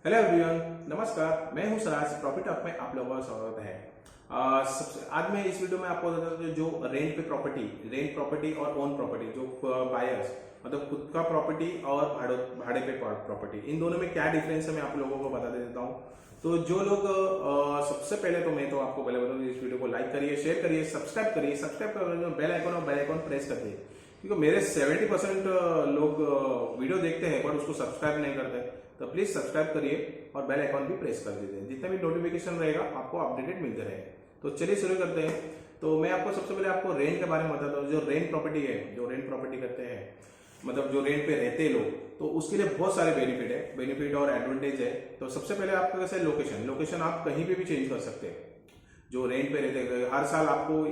Hello everyone, नमस्कार। मैं हूं सराज। प्रॉपर्टी टॉक में आप लोगों का स्वागत है। आज मैं इस वीडियो में आपको बताता हूं जो रेंट प्रॉपर्टी और ओन प्रॉपर्टी, जो बायर्स मतलब खुद का प्रॉपर्टी और भाड़े पे प्रॉपर्टी, इन दोनों में क्या डिफरेंस है मैं आप लोगों को बता देता हूं। तो जो लोग सबसे पहले तो मैं तो आपको पहले बताऊं, इस वीडियो को लाइक करिए, शेयर करिए, सब्सक्राइब कर बेल आइकन प्रेस करिए, क्योंकि मेरे 70% लोग वीडियो देखते हैं पर उसको सब्सक्राइब नहीं करते। तो प्लीज सब्सक्राइब करिए और बेल आइकन भी प्रेस कर दीजिए, जितना भी नोटिफिकेशन रहेगा आपको अपडेटेड मिलते रहे। तो चलिए शुरू करते हैं। तो मैं आपको सबसे पहले आपको रेंट के बारे में बताता हूँ। जो रेंट प्रॉपर्टी है, जो रेंट प्रॉपर्टी करते हैं, मतलब जो रेंट पे रहते हैं लोग, तो उसके लिए बहुत सारे बेनिफिट और एडवांटेज है। तो सबसे पहले आपका कैसे लोकेशन आप कहीं पे भी चेंज कर सकते हैं। जो रेंट पे रहते हैं, हर साल आपको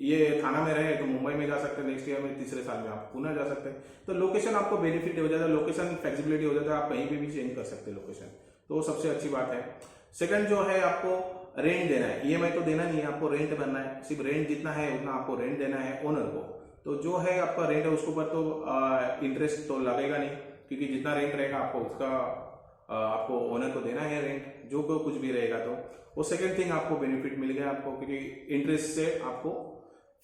ये थाना में रहे तो मुंबई में जा सकते हैं, नेक्स्ट ईयर में तीसरे साल में आप पुणे जा सकते हैं। तो लोकेशन आपको बेनिफिट हो जाता है, लोकेशन फ्लेक्सिबिलिटी हो जाता है, आप कहीं पे भी चेंज कर सकते हैं लोकेशन। तो सबसे अच्छी बात है। सेकंड जो है, आपको रेंट देना है, ईएमआई तो देना नहीं है, आपको रेंट भरना है। सिर्फ रेंट जितना है उतना आपको रेंट देना है ओनर को। तो जो है आपका रेंट है उसके ऊपर तो इंटरेस्ट तो लगेगा नहीं, क्योंकि जितना रेंट रहेगा आपको उसका आपको ओनर को देना है रेंट, जो कुछ भी रहेगा। तो वो सेकंड थिंग आपको बेनिफिट मिल गया आपको, क्योंकि इंटरेस्ट से आपको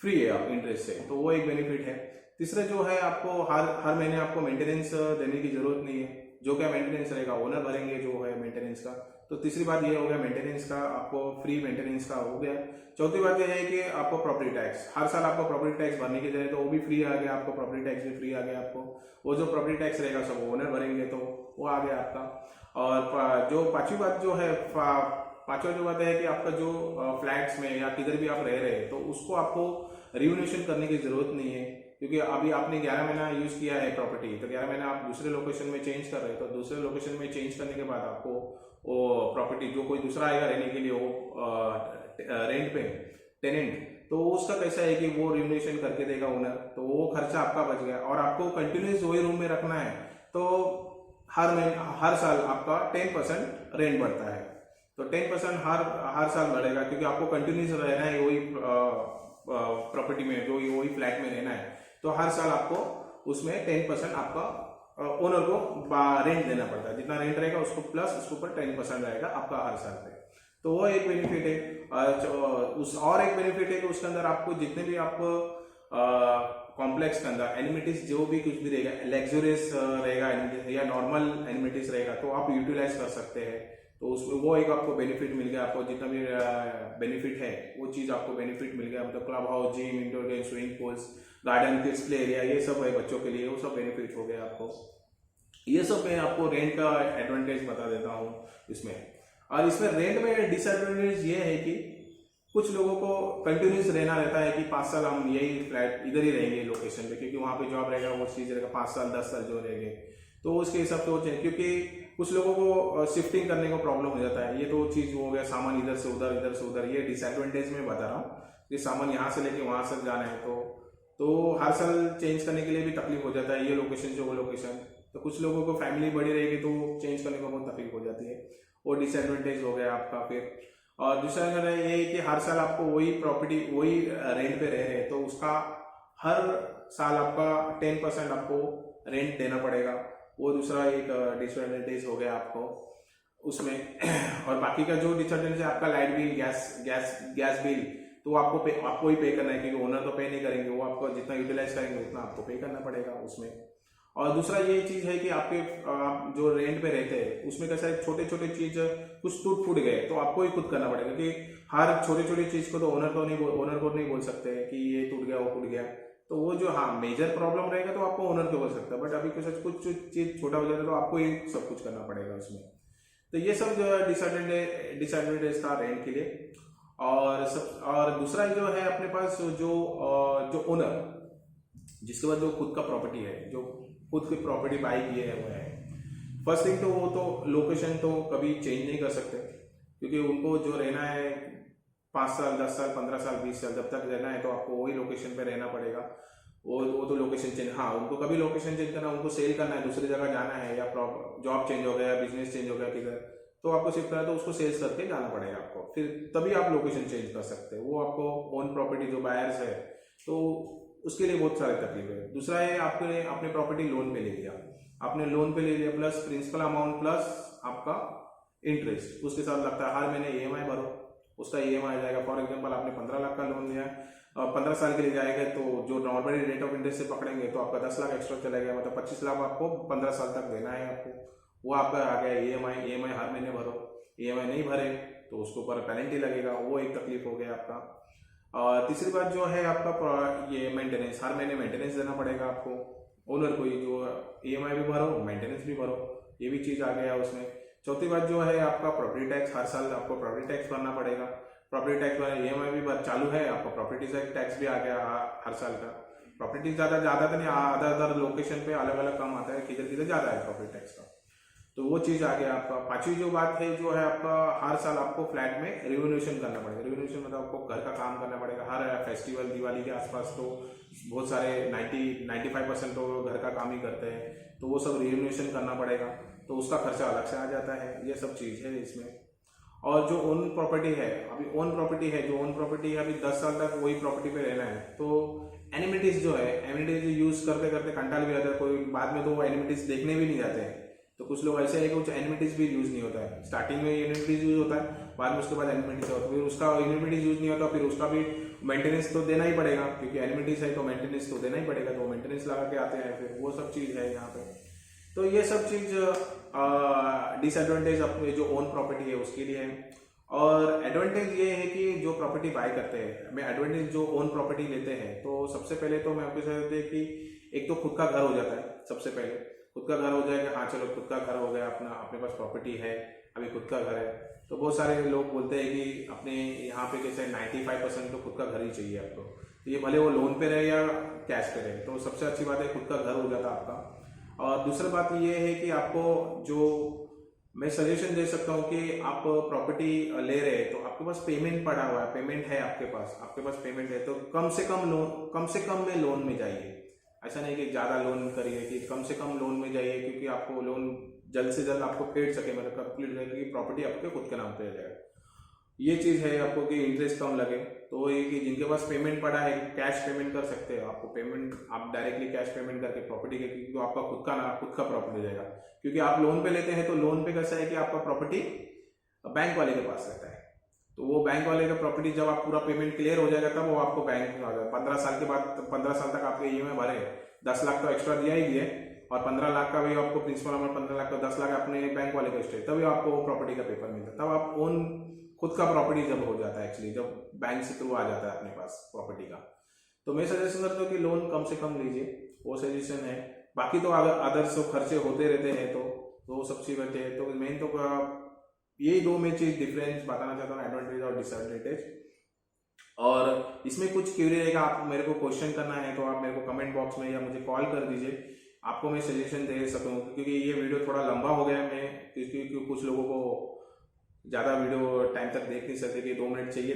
फ्री है, आप इंटरेस्ट से, तो वो एक बेनिफिट है। तीसरा जो है, आपको हर महीने आपको मेंटेनेंस देने की जरूरत नहीं है। जो क्या मेंटेनेंस रहेगा ओनर भरेंगे जो है मेंटेनेंस का। तो तीसरी बात ये हो गया मेंटेनेंस का, आपको फ्री मेंटेनेंस का हो गया। चौथी बात यह है कि आपको प्रॉपर्टी टैक्स, हर साल आपको प्रॉपर्टी टैक्स भरने की जरूरत, तो वो भी फ्री आ गया आपको, प्रॉपर्टी टैक्स भी फ्री आ गया आपको। वो जो प्रॉपर्टी टैक्स रहेगा सब ओनर भरेंगे, तो वो आ गया आपका। और जो पांचवी बात जो है, पांचवा जो बात है कि आपका जो फ्लैट्स में या किधर भी आप रह रहे हैं, तो उसको आपको रिनोवेशन करने की जरूरत नहीं है, क्योंकि अभी आपने 11 महीना यूज किया है प्रॉपर्टी, तो 11 महीना आप दूसरे लोकेशन में चेंज कर रहे हैं। तो दूसरे लोकेशन में चेंज करने के बाद आपको वो प्रॉपर्टी, जो कोई दूसरा आएगा रहने के लिए, वो रेंट पे टेनेंट, तो उसका कैसा है कि वो रिनोवेशन करके देगा ओनर, तो वो खर्चा आपका बच गया। और आपको कंटिन्यूस वही रूम में रखना है, तो हर साल आपका 10% रेंट बढ़ता है। तो 10% हर साल बढ़ेगा, क्योंकि आपको कंटिन्यूस रहना है वही प्रॉपर्टी में, जो वही फ्लैट में रहना है। तो हर साल आपको उसमें 10% आपका ओनर को रेंट देना पड़ता है। जितना रेंट रहेगा उसको प्लस उसके ऊपर 10% रहेगा आपका हर साल पे। तो वो एक बेनिफिट है। और एक बेनिफिट है कि उसके अंदर आपको जितने भी आपको कॉम्प्लेक्स के अंदर एनिमिटीज जो भी कुछ भी रहेगा, लग्जरियस रहेगा या नॉर्मल एनिमिटीज रहेगा, तो आप यूटिलाइज कर सकते हैं। तो उसमें वो एक आपको बेनिफिट मिल गया। आपको जितना भी बेनिफिट है वो चीज आपको बेनिफिट मिल गया, मतलब club house, gym, indoor game, swimming pools, garden, kids play area, ये सब है बच्चों के लिए, वो सब बेनिफिट हो गया आपको। ये सब मैं आपको रेंट का एडवांटेज बता देता हूँ इसमें। और इसमें रेंट में डिसएडवांटेज ये है कि कुछ लोगों को कंटिन्यूस रहना रहता है कि 5 साल हम यही फ्लैट इधर ही रहेंगे लोकेशन पे, क्योंकि वहां पे जॉब रहेगा, वो चीज रहेगा, 5 साल 10 साल जो रहेंगे, तो उसके हिसाब से वो चाहिए। क्योंकि कुछ लोगों को शिफ्टिंग करने को प्रॉब्लम हो जाता है। ये तो चीज हो गया, सामान इधर से उधर, इधर से उधर, ये डिसएडवांटेज में बता रहा हूँ कि सामान यहाँ से लेके वहां से जाना है, तो हर साल चेंज करने के लिए भी तकलीफ हो जाता है, ये लोकेशन से वो लोकेशन। तो कुछ लोगों को फैमिली बड़ी रहेगी तो चेंज करने को बहुत तकलीफ हो जाती है, वो डिसएडवांटेज हो गया आपका। फिर और दूसरा अगर ये है कि हर साल आपको वही प्रॉपर्टी वही रेंट पे रह रहे हैं, तो उसका हर साल आपका 10% आपको रेंट देना पड़ेगा। वो दूसरा एक डिसएडवांटेज हो गया आपको उसमें। और बाकी का जो डिसएडवांटेज है आपका लाइट बिल, गैस बिल, तो आपको ही पे करना है, क्योंकि ओनर तो पे नहीं करेंगे, वो आपको जितना यूटिलाइज करेंगे उतना आपको पे करना पड़ेगा उसमें। और दूसरा ये चीज है कि आपके आप जो रेंट पे रहते हैं उसमें कैसा है, छोटे छोटे चीज कुछ टूट फूट गए तो आपको ही खुद करना पड़ेगा, क्योंकि हर छोटी छोटी चीज को तो ओनर को नहीं बोल सकते कि ये टूट गया वो टूट गया। तो वो जो मेजर प्रॉब्लम रहेगा तो आपको ओनर को बोल सकता है, बट अभी कुछ चीज छोटा हो जाता है तो आपको ही सब कुछ करना पड़ेगा उसमें। तो ये सब जो है डिसएडवांटेज था रेंट के लिए। और दूसरा जो है अपने पास जो ओनर, जिसके बाद जो खुद का प्रॉपर्टी है, जो खुद की प्रॉपर्टी बाई किए है वो है, फर्स्ट थिंग तो वो तो लोकेशन तो कभी चेंज नहीं कर सकते, क्योंकि उनको जो रहना है 5 साल 10 साल 15 साल 20 साल जब तक रहना है, तो आपको वही लोकेशन पे रहना पड़ेगा। वो तो लोकेशन चेंज, हाँ उनको कभी लोकेशन चेंज करना, उनको सेल करना है, दूसरी जगह जाना है, या जॉब चेंज हो गया, बिजनेस चेंज हो गया किधर, तो आपको शिफ्ट करना है, तो उसको सेल्स करके जाना पड़ेगा आपको, फिर तभी आप लोकेशन चेंज कर सकते हैं। वो आपको ओन प्रॉपर्टी जो बायर्स है, तो उसके लिए बहुत सारे तकलीफ है। दूसरा है, आपने प्रॉपर्टी लोन पे ले लिया, आपने लोन पे ले लिया, प्लस प्रिंसिपल अमाउंट प्लस आपका इंटरेस्ट उसके साथ लगता है। हर महीने EMI भरो, उसका EMI आ जाएगा। फॉर एग्जाम्पल आपने 15 लाख का लोन लिया है, 15 साल के लिए जाएगा, तो जो नॉर्मली रेट ऑफ इंटरेस्ट से पकड़ेंगे तो आपका 10 लाख एक्स्ट्रा चलेगा, मतलब 25 लाख आपको 15 साल तक देना है आपको। वो आपका आ गया EMI हर महीने भरो। EMI नहीं भरे तो उसके ऊपर पेनल्टी लगेगा, वो एक तकलीफ हो गया आपका। और तीसरी बात जो है आपका ये मेंटेनेंस, हर महीने मेंटेनेंस देना पड़ेगा आपको ओनर को, जो EMI भी भरो मेंटेनेंस भी भरो, ये भी चीज़ आ गया उसमें। चौथी बात जो है आपका प्रॉपर्टी टैक्स, हर साल आपको प्रॉपर्टी टैक्स भरना पड़ेगा। प्रॉपर्टी टैक्स भरना, EMI भी चालू है, आपको प्रॉपर्टी टैक्स भी आ गया हर साल का। प्रॉपर्टी ज़्यादा तो नहीं, अदर लोकेशन पे अलग अलग कम आता है, किधर किधर ज़्यादा है प्रॉपर्टी टैक्स का, तो वो चीज़ आ गया आपका। पांचवी जो बात है जो है आपका, हर साल आपको फ्लैट में रिनोवेशन करना पड़ेगा। रिनोवेशन मतलब आपको घर का काम करना पड़ेगा। हर फेस्टिवल दिवाली के आसपास तो बहुत सारे 95% तो घर का काम ही करते हैं, तो वो सब रिनोवेशन करना पड़ेगा, तो उसका खर्चा अलग से आ जाता है। ये सब चीज़ है इसमें। और जो ओन प्रॉपर्टी है, अभी ओन प्रॉपर्टी है, जो ओन प्रॉपर्टी है अभी 10 साल तक वही प्रॉपर्टी पे रहना है, तो एनिमिटीज जो है, एनिमिटीज यूज करते करते कंटाल भी आता है, कोई बाद में तो वो एनिमिटीज देखने भी नहीं जाते हैं। तो कुछ लोग ऐसे है कि कुछ एनिमिटीज भी यूज नहीं होता है, स्टार्टिंग में एनिमिटीज यूज होता है, बाद में उसके बाद एनिमिटीज होता है, फिर उसका एनिमिटीज यूज नहीं होता, फिर उसका भी मेंटेनेंस तो देना ही पड़ेगा, क्योंकि एनिमिटीज है तो मेंटेनेंस तो देना ही पड़ेगा, तो मेंटेनेंस लगा के आते हैं, फिर वो सब चीज है यहाँ पे। तो ये सब चीज डिसएडवांटेज अपने जो ओन प्रॉपर्टी है उसके लिए है। और एडवांटेज ये है कि जो प्रॉपर्टी बाय करते हैं, मैं एडवांटेज जो ओन प्रॉपर्टी लेते हैं, तो सबसे पहले तो मैं आपको कहते हैं कि एक तो खुद का घर हो जाता है। सबसे पहले खुद का घर हो जाएगा, हाँ चलो खुद का घर हो गया, अपने पास प्रॉपर्टी है, अभी खुद का घर है। तो बहुत सारे लोग बोलते हैं कि अपने यहाँ पे कैसे 95% तो खुद का घर ही चाहिए आपको, तो ये भले वो लोन पे रहे या कैश पे रहे, तो सबसे अच्छी बात है खुद का घर हो जाता आपका। और दूसरी बात ये है कि आपको जो मैं सजेशन दे सकता हूँ कि आप प्रॉपर्टी ले रहे हैं तो आपके पास पेमेंट पड़ा हुआ है, पेमेंट है आपके पास पेमेंट है, तो कम से कम में लोन में जाइए। ऐसा नहीं कि ज़्यादा लोन करिए, कि कम से कम लोन में जाइए, क्योंकि आपको लोन जल्द से जल्द आपको फेड सके, मतलब कंप्लीट रहे, क्योंकि प्रॉपर्टी आपके खुद के नाम पे आ जाएगा। ये चीज़ है आपको कि इंटरेस्ट कम लगे, तो ये कि जिनके पास पेमेंट पड़ा है कैश पेमेंट कर सकते हैं। आपको पेमेंट आप डायरेक्टली कैश पेमेंट करके प्रॉपर्टी के, क्योंकि तो आपका खुद का प्रॉपर्टी हो जाएगा। क्योंकि आप लोन पे लेते हैं तो लोन पे कैसा है कि आपका प्रॉपर्टी बैंक वाले के पास रहता है, तो वो बैंक वाले का प्रॉपर्टी जब आप पूरा पेमेंट क्लियर हो जाएगा तब वो आपको बैंक में आ जाएगा। 15 साल के बाद 15 साल तक आपके EMI भरे, 10 लाख तो एक्स्ट्रा दिया ही दिए, और 15 लाख का भी आपको प्रिंसिपल अमाउंट 15 लाख का 10 लाख अपने बैंक वाले का स्टे, तभी आपको वो प्रॉपर्टी का पेपर मिलता है। तब आप ओन खुद का प्रॉपर्टी जब हो जाता है, एक्चुअली जब बैंक से थ्रू आ जाता है अपने पास प्रॉपर्टी का। तो मैं सजेशन करता हूँ कि लोन कम से कम लीजिए, वो सजेशन है। बाकी तो अगर अदर्स खर्चे होते रहते हैं तो सब चीज रहते हैं। तो मेन तो यही दो मैं चीज डिफरेंस बताना चाहता हूँ, एडवांटेज और डिसएडवांटेज। और इसमें कुछ क्वेरी रहेगा, आप मेरे को क्वेश्चन करना है तो आप मेरे को कमेंट बॉक्स में या मुझे कॉल कर दीजिए, आपको मैं सजेशन दे सकूँ। क्योंकि ये वीडियो थोड़ा लंबा हो गया है, क्योंकि कुछ लोगों को ज़्यादा वीडियो टाइम तक देख नहीं सकते, कि 2 मिनट चाहिए,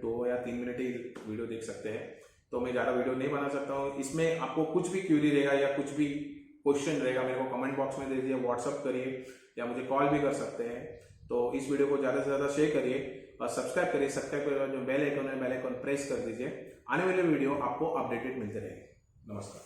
2 या 3 मिनट ही वीडियो देख सकते हैं, तो मैं ज़्यादा वीडियो नहीं बना सकता हूँ। इसमें आपको कुछ भी क्वेरी रहेगा या कुछ भी क्वेश्चन रहेगा, मेरे को कमेंट बॉक्स में दे दीजिए, व्हाट्सअप करिए या मुझे कॉल भी कर सकते हैं। तो इस वीडियो को ज़्यादा से ज़्यादा शेयर करिए और सब्सक्राइब करिए। सब्सक्राइब कर जो बेल आइकन है, बेल आइकन प्रेस कर दीजिए, आने वाले वीडियो आपको अपडेटेड मिलते रहेंगे। नमस्कार।